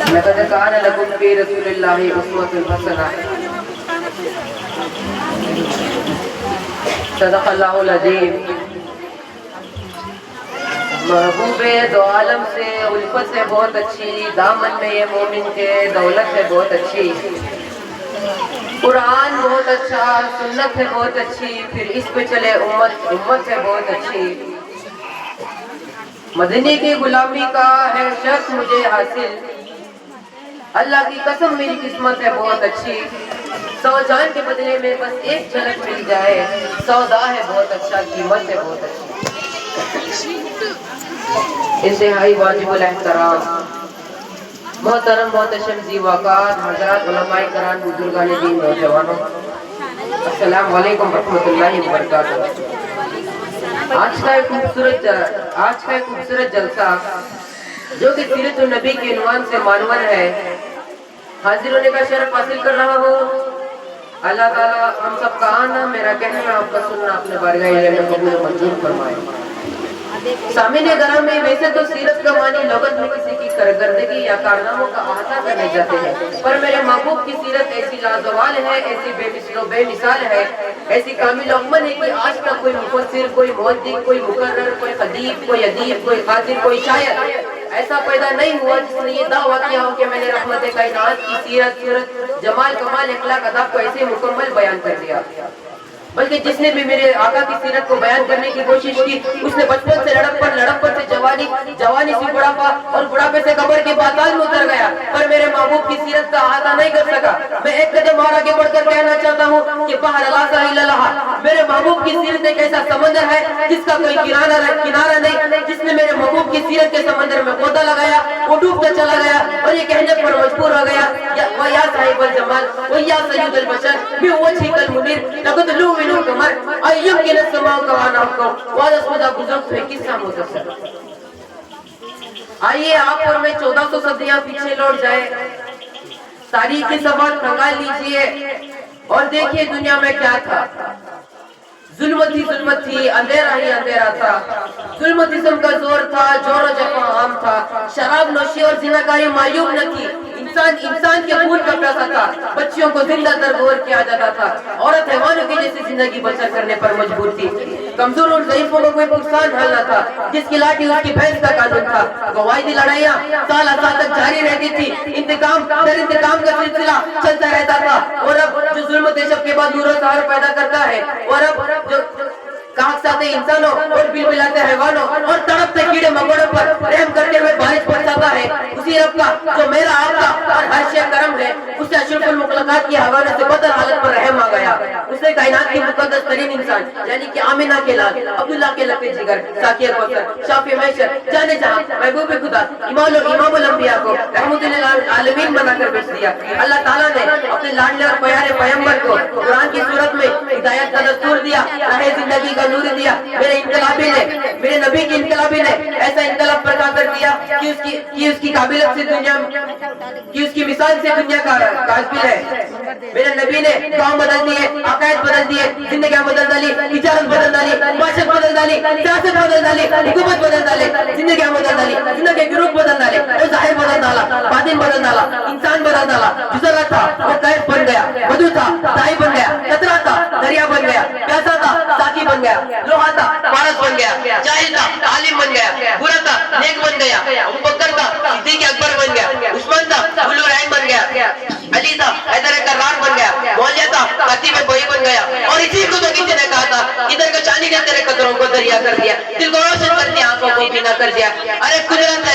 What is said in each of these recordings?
لقد كان لكم في رسول الله أسوة حسنة صدق اللہ العظیم. محبوب دو عالم سے الفت ہے بہت اچھی، دامن میں یہ مومن کے دولت ہے بہت اچھی، قرآن بہت اچھا، سنت ہے بہت اچھی، پھر اس پہ چلے امت ہے بہت اچھی. مدنی کی غلامی کا ہے شرف مجھے حاصل، اللہ کی قسم میری قسمت ہے بہت اچھی. 100 جان کے بدلے میں بس ایک جھلک مل جائے، سودا ہے بہت اچھا، قیمت ہے بہت اچھی. انتہائی واجب الاحترام محترم محتشم ذی وقار حضرات علماء کرام، بزرگان دین، نوجوانوں، السلام علیکم ورحمۃ اللہ وبرکاتہ. آج کا ایک خوبصورت جلسہ جو کہ سیرت النبی کے عنوان سے معنون ہے، حاضر ہونے کا شرف حاصل کر رہا ہوں. اللہ تعالیٰ ہم سب کا آنا، میرا کہنا، آپ کا سننا اپنے بارگاہ الہی میں قبول و منظور فرمائے. سامعین گرامی میں ویسے تو سیرت کا معنی لغت میں کسی کی کارکردگی یا کارناموں کا احاطہ کرنے جاتے ہیں، پر میرے محبوب کی سیرت ایسی لازوال ہے، ایسی بے مثل و بے مثال ہے، ایسی کامل عمل ہے کہ آج تک کوئی مفسر، کوئی محدث، کوئی مقرر، کوئی خطیب، کوئی ادیب، کوئی قاصر، کوئی شاعر ایسا پیدا نہیں ہوا جس نے یہ دعویٰ کیا ہو کہ میں نے رحمت کائنات کی سیرت، جمال کمال اخلاق اداب کو ایسے مکمل بیان کر دیا. بلکہ جس نے بھی میرے آقا کی سیرت کو بیان کرنے کی کوشش کی، اس نے بچپن سے لڑکپن سے جوانی سے بڑھاپا اور بڑھاپے سے قبر کے پاتال میں اتر گیا، پر میرے محبوب کی سیرت کا احاطہ نہیں کر سکا. میں ایک قدم اور آگے بڑھ کر کہنا چاہتا ہوں کہ بحر لا ساحل لہا، میرے محبوب کی سیرت ایک ایسا سمندر ہے جس کا کوئی کنارہ نہیں. جس نے میرے محبوب کی سیرت کے سمندر میں پودا لگایا، وہ ڈوبتا چلا گیا اور یہ کہنے پر مجبور ہو گیا، یا صاحب الجمال و یا سید البشر بوجهك المنیر لقد لومن القمر ایمکن السماء کواناکم وعدہ سودا بزرگ سے قصہ متصل. آئیے آپ اور میں 1400 صدیاں پیچھے لوٹ جائے، تاریخ کے سوال کھنگال لیجئے اور دیکھیے دنیا میں کیا تھا. ظلمت تھی، اندھیرا ہی اندھیرا تھا. ظلمت اسم کا زور تھا، جور و جفا عام تھا. شراب نوشی اور زناکاری معیوب نہ تھی. انسان کے خون کا پیاسا تھا. بچیوں کو زندہ درگور کیا جاتا تھا. عورت حیوانوں کی جیسی زندگی بسر کرنے پر مجبور تھی. کمزور اور ضعیفوں کو کوئی پرسان حل نہ تھا. جس کی لاٹھی اس کی بھینس کا قانون تھا. گوائدی لڑائیاں سال تک جاری رہتی تھی. انتقام کا سلسلہ چلتا رہتا تھا. اور اب جو ظلمت شب کے بعد نور و سحر پیدا کرتا ہے، اور اب جو کاغذاتے انسانوں اور بلبلاتے حیوانوں اور تڑپتے کیڑے مکوڑوں پر رحم کرتے ہوئے بارش برساتا ہے، اسی رب کا جو میرا آپ کا اور ہر شے کرم ہے، اسے اشرف المخلوقات کی حوالے سے بدل حالت پر رحم آ گیا. اسے کائنات کی مقدس ترین انسان یعنی کہ آمینہ کے لال، عبداللہ کے لقب جگر، ساقی کوثر، شافی محشر، جانے جہاں، محبوب خدا، امام الانبیاء کو رحمت للعالمین بنا کر بھیج دیا. اللہ تعالیٰ نے اپنے لاڈلے اور پیارے پیغمبر کو قرآن کی صورت میں ہدایت کا دستور دیا، راہ زندگی کا نور دیا. میرے انقلابی نے، میرے نبی کی انقلابی نے ایسا انقلاب برپا کر دیا کہ اس کی قابلیت سے دنیا، کہ اس کی مثال سے دنیا کا قابل ہے. میرے نبی نے قوم بدل دیے، عقائد بدل دیے، زندگیاں بدل ڈالی، تجارت بدل ڈالی، معاشرت بدل ڈالی، سیاست بدل ڈالی، حکومت بدل ڈالی، زندگیاں بدل ڈالی، زندگی کے روپ بدل ڈالے، ظاہر بدل ڈالا، باطن بدل ڈالا، انسان بدل ڈالا. جزرہ تھا وہ قید بن گیا، بدو تھا دائی بن گیا، قطرہ تھا دریا بن گیا، پیاسا تھا ساقی بن گیا، لوہا تھا پارس بن گیا، جاہل تھا عالم بن گیا، برا تھا نیک بن گیا، ابوبکر تھا صدیق اکبر بن گیا، عثمان تھا اولو العزم بن گیا، علی تھا حیدر کرار بن گیا، معاویہ تھا خطیب بوئی بن گیا. اور اسی کو تو کسی نے کہا تھا ادھر کا چاندی نے تیرے قدروں کو دریا کر دیا، دل کو روشن کر دیا، آنکھوں کو بینا کر دیا. ارے قدرت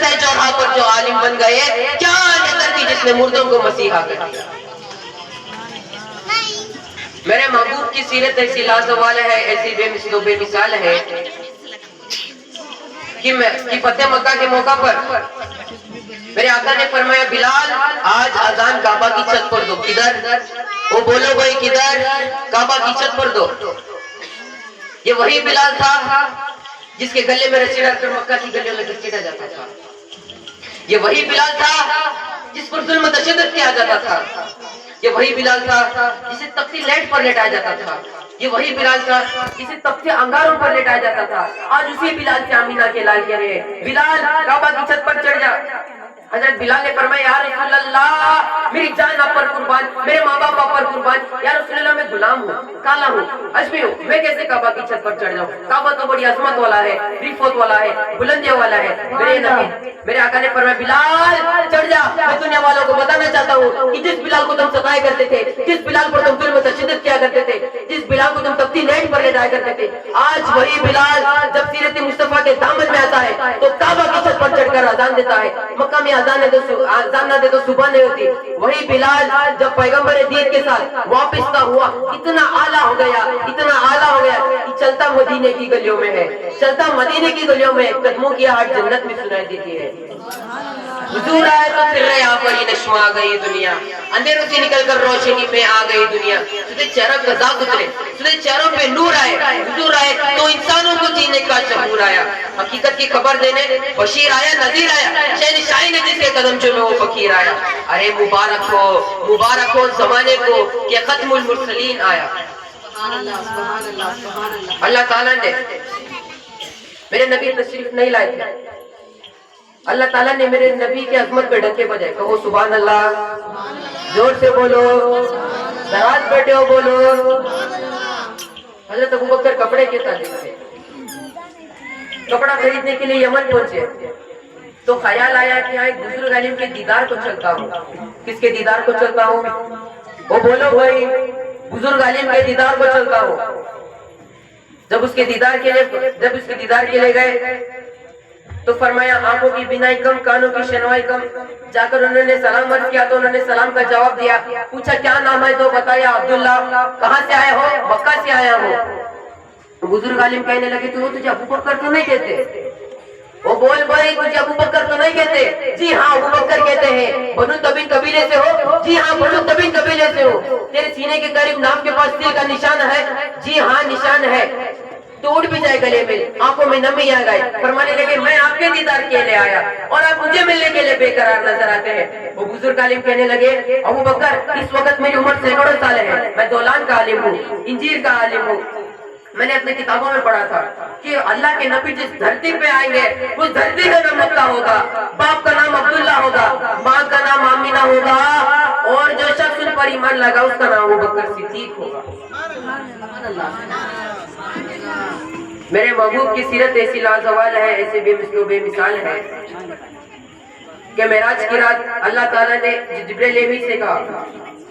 ہے جوہا پر جو عالم بن گئے، کیا نظر تھی جس نے مردوں کو مسیحا کر دیا. میرے محبوب کی سیرت ایسی لازوال ہے، ایسی بے مثل و بے مثال ہے کہ فتح مکہ کے موقع پر میرے آقا نے فرمایا بلال آج اذان کعبہ کی چھت پر دو. کدھر؟ وہ بولو بھائی کدھر؟ کعبہ کی چھت پر دو. یہ وہی بلال تھا جس کے گلے میں رسی ڈال کر مکہ کی گلیوں میں گھسیٹا جاتا تھا. یہ وہی بلال تھا جس پر ظلم و تشدد کیا جاتا تھا. یہ وہی بلال تھا جسے تختی لیٹ پر لٹایا جاتا تھا. یہ وہی بلال تھا جسے تپتے انگاروں پر لٹایا جاتا تھا. آج اسی بلال سے آمینہ کے لال کہہ رہے ہیں بلال کعبہ کی چھت پر چڑھ جا. حضرت بلال نے فرمایا یا رسول اللہ میری جان آپ پر قربان, میرے ماں باپ آپ پر قربان. یا رسول اللہ میں غلام ہوں, کالا ہوں, اجمی ہوں, میں کیسے کعبہ کی چھت پر چڑھ جاؤں؟ کعبہ تو بڑی عظمت والا ہے, ریفت والا ہے, بلندیوں والا ہے. میرے نبی میرے آقا نے فرمایا بلال چڑھ جا. میں دنیا والوں کو بتانا چاہتا ہوں کہ جس بلال کو تم ستایا کرتے تھے, جس بلال پر تم ظلم و تشدد کیا کرتے تھے, جس بلال کو تم تپتی نیٹ پر لٹایا کرتے تھے, آج وہی بلال جب سیرت مصطفیٰ کے دامن میں آتا ہے تو کعبہ کی چھت پر چڑھ کر اذان دیتا ہے. مکہ میں اذان نہ دے تو صبح نہیں ہوتی. وہی بلال جب پیغمبر دین کے ساتھ واپس کا ہوا اتنا اعلیٰ ہو گیا, اتنا اعلیٰ ہو گیا کہ چلتا مدینے کی گلیوں میں ہے, چلتا مدینے کی گلیوں میں قدموں کی آہٹ جنت میں سنائی دیتی ہے. حضور آئے تو پھر رہے آپ وہی نشما آ گئی دنیا, اندھیروں سے نکل کر روشنی میں آ گئی دنیا. تجھے چہرہ قضا گزرے, تجھے چہروں پہ نور آئے. حضور آئے تو انسانوں کو جینے کا شعور آیا, حقیقت کی خبر دینے بشیر آیا, نذیر آیا, شہنشاہی نے جس کے قدم چومے وہ فقیر آیا. ارے مبارک ہو زمانے کو کہ ختم المرسلین آیا. اللہ تعالیٰ نے میرے نبی تشریف نہیں لائے تھے, اللہ تعالیٰ نے میرے نبی کی عظمت پہ ڈنکے بجائے. کہو سبحان اللہ, زور سے بولو, دراز بیٹھے ہو بولو. حضرت ابوبکر کپڑے کے تاجر تھے, کپڑا خریدنے کے لیے یمن پہنچے تو خیال آیا کہ ایک بزرگ عالم کے دیدار کو چلتا ہوں. کس کے دیدار کو چلتا ہوں؟ وہ بولو بھائی, بزرگ عالم کے دیدار کو چلتا ہوں. جب اس کے دیدار کے لیے گئے تو فرمایا آنکھوں کی بینائی کم, کانوں کی شنوائی کم. جا کر انہوں نے سلام عرض کیا تو انہوں نے سلام کا جواب دیا. پوچھا کیا نام ہے تو بتایا عبداللہ. کہاں سے آئے ہو؟ مکہ سے آیا ہوں. بزرگ عالم کہنے لگے تو تجھے ابوبکر تو نہیں کہتے؟ وہ بول بھائی تجھے ابوبکر تو نہیں کہتے؟ جی ہاں ابوبکر کہتے ہیں. بنو تمیم قبیلے سے ہو؟ جی ہاں بنو تمیم قبیلے سے ہو. تیرے سینے کے قریب نام کے پاس تیر کا نشان ہے؟ جی ہاں نشان ہے. تو اٹھ بھی جائے گلے میں, آنکھوں میں نمی آ گئی. فرمانے لگے میں آپ کے دیدار کے لیے آیا اور آپ مجھے ملنے کے لیے بے قرار نظر آتے ہیں. وہ بزرگ عالم کہنے لگے ابوبکر اس وقت میری عمر سینکڑوں سال ہے, میں دولان کا عالم ہوں, انجیر کا عالم ہوں. میں نے اپنے کتابوں میں پڑھا تھا کہ اللہ کے نبی جس دھرتی پہ آئیں گے اس دھرتی کا نام مکہ ہوگا, باپ کا نام عبداللہ ہوگا, ماں کا نام آمینہ ہوگا, اور جو شخص ان پر ایمان لگا اس کا نام ابوبکر صدیق ہوگا. میرے محبوب کی سیرت ایسی لازوال ہے, ایسے بے مثل و بے مثال ہے کہ معراج کی رات اللہ تعالیٰ نے جبریل امین سے کہا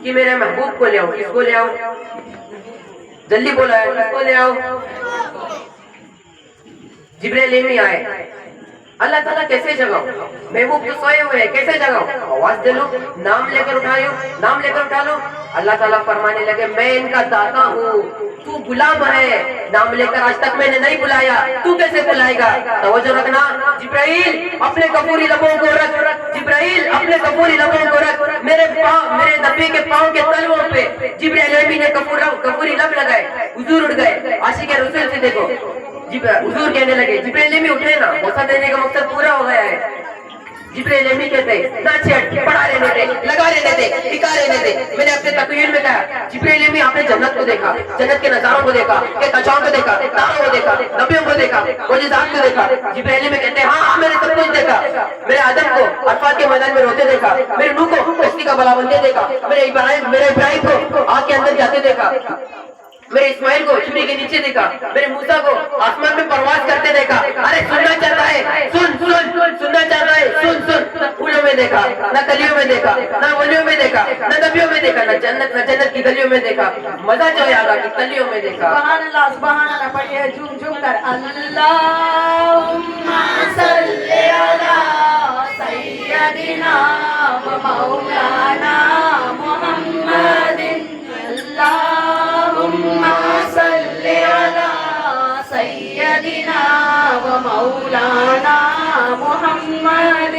کہ میرے محبوب کو لے آؤ. کس کو لے آؤ؟ جلدی بولا ہے, کس کو لے آؤ؟ جبریل امین آئے. اللہ تعالیٰ کیسے جگاؤ؟ محبوب تو سوئے ہوئے ہیں, کیسے جگاؤ؟ آواز دے لو, نام لے کر اٹھا لو. اللہ تعالیٰ فرمانے لگے میں ان کا داتا ہوں, تو غلام ہے, نام لے کر آج تک میں نے نہیں بلایا, تو کیسے بلائے گا؟ توجہ رکھنا. جبرائیل اپنے کفوری لبوں کو رکھ, جبرائیل اپنے کفوری لبوں کو رکھ. میرے نبی کے پاؤں کے تلووں پہ جبرائیل امین نے کفوری لب لگائے. حضور اٹھ گئے. عاشق رسول سے دیکھو, حضور کہنے لگے جبرائیل امین اٹھے نا, غصہ دینے کا مقصد پورا ہو گیا ہے. جبرائیل امین کہتے نہ چھیڑ, پڑھا رہنے دے, لگا رہنے دے, ٹکا رہنے دے. میں نے اپنے تقریر میں کہا جبرائیل امین آپ نے جنت کو دیکھا, جنت کے نظاروں کو دیکھا, کچاؤں کو دیکھا, تاروں کو دیکھا, نبیوں کو دیکھا, معجزات کو دیکھا. جبرائیل امین کہتے ہیں ہاں میں نے سب کچھ دیکھا. میرے آدم کو عرفات کے میدان میں روتے دیکھا, میرے نوح کو کشتی کا بلا بنتے دیکھا, میرے ابراہیم کو آگ کے اندر جاتے دیکھا, میرے اسماعیل کو چوری کے نیچے دیکھا, میرے موسیٰ کو آسمان میں پرواز کرتے دیکھا. ارے سننا چاہتا ہے سننا چاہتا ہے سن. نہ پھولوں میں دیکھا, نہ کلیوں میں دیکھا, نہ ولیوں میں دیکھا, نہ نبیوں میں دیکھا, نہ جنت کی گلیوں میں دیکھا. مزہ جو ہے آگا کی کلیوں میں دیکھا. سبحان اللہ پڑھیے جھوم کر. اللہم صلی علی سیدنا و مولانا محمد. اللہم صلی علی سیدنا و مولانا محمد.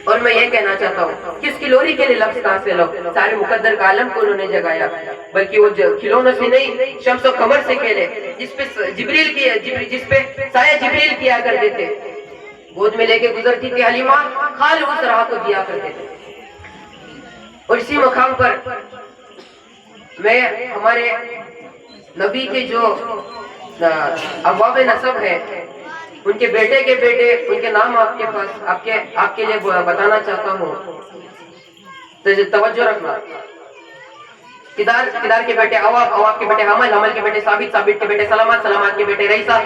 اور میں یہ کہنا چاہتا ہوں کہ اس کلوری کے لیے لفظ کہاں سے لو؟ سارے مقدر کا عالم کو انہوں نے جگایا, بلکہ وہ کھلونوں سے نہیں, شمس و قمر سے کھیلے, جس پہ سایہ جبریل کیا کرتے تھے. گود میں لے کے گزرتی تھی حلیمہ, خال اس راہ کو دیا کرتے تھے. اور اسی مقام پر میں ہمارے نبی کے جو ابواب نسب ہے ان کے بیٹے کے بیٹے ان کے نام آپ کے پاس آپ کے لیے بتانا چاہتا ہوں، تو توجہ رکھنا۔ کدار کے بیٹے اواب کے بیٹے حمل کے بیٹے ثابت کے بیٹے سلامت کے بیٹے ریسا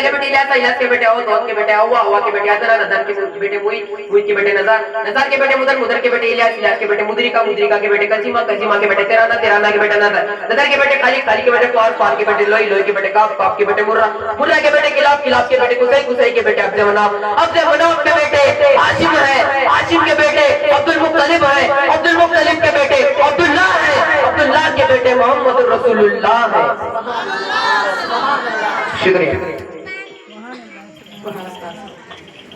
کے بیٹے الیاس کے بیٹے عود کے بیٹے ہوا کے بیٹے عدنان کے بیٹے موید کے بیٹے نزار کے بیٹے مدر کے بیٹے الیاس کے بیٹے مدرکہ کے بیٹے کزیمہ کے بیٹے تیرانہ کے بیٹے نظر کے بیٹے خالق کے بیٹے فار کے بیٹے لوئی کے بیٹے کاف کے بیٹے مرہ کے بیٹے کلاب کے بیٹے قصی کے بیٹے عبد مناف کے بیٹے ہاشم کے بیٹے عبد المطلب کے بیٹے عبداللہ کے بیٹے محمد رسول اللہ ہے۔ شکریہ۔